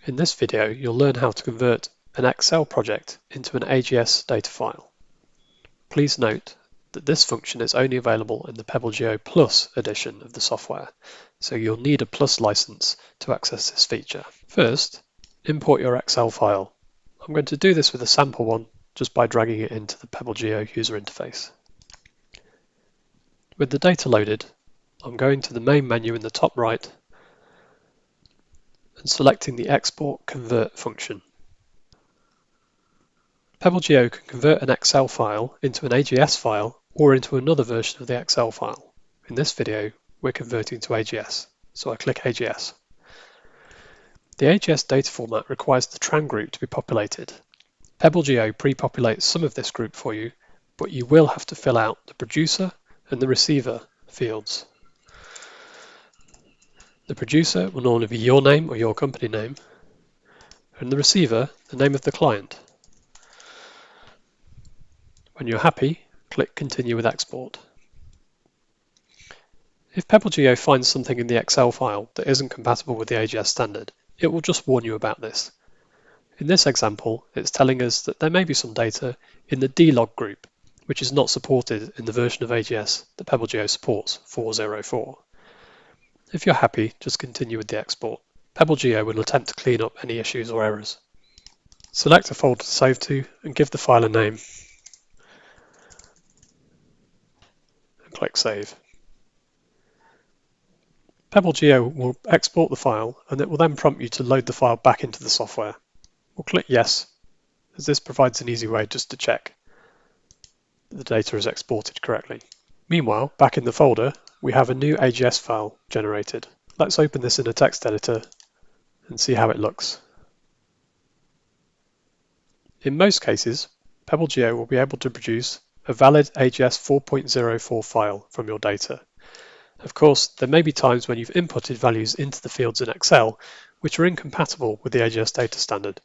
In this video, you'll learn how to convert an Excel project into an AGS data file. Please note that this function is only available in the Pebble Geo Plus edition of the software, so you'll need a Plus license to access this feature. First, import your Excel file. I'm going to do this with a sample one just by dragging it into the Pebble Geo user interface. With the data loaded, I'm going to the main menu in the top right and selecting the Export Convert function. Pebble Geo can convert an Excel file into an AGS file or into another version of the Excel file. In this video, we're converting to AGS, so I click AGS. The AGS data format requires the TRAN group to be populated. Pebble Geo pre-populates some of this group for you, but you will have to fill out the producer and the receiver fields. The producer will normally be your name or your company name, and the receiver, the name of the client. When you're happy, click Continue with Export. If Pebble Geo finds something in the Excel file that isn't compatible with the AGS standard, it will just warn you about this. In this example, it's telling us that there may be some data in the DLOG group, which is not supported in the version of AGS that Pebble Geo supports, 404. If you're happy, just continue with the export. Pebble Geo will attempt to clean up any issues or errors. Select a folder to save to and give the file a name. And click Save. Pebble Geo will export the file and it will then prompt you to load the file back into the software. We'll click Yes, as this provides an easy way just to check that the data is exported correctly. Meanwhile, back in the folder, we have a new AGS file generated. Let's open this in a text editor and see how it looks. In most cases, Pebble Geo will be able to produce a valid AGS 4.04 file from your data. Of course, there may be times when you've inputted values into the fields in Excel which are incompatible with the AGS data standard.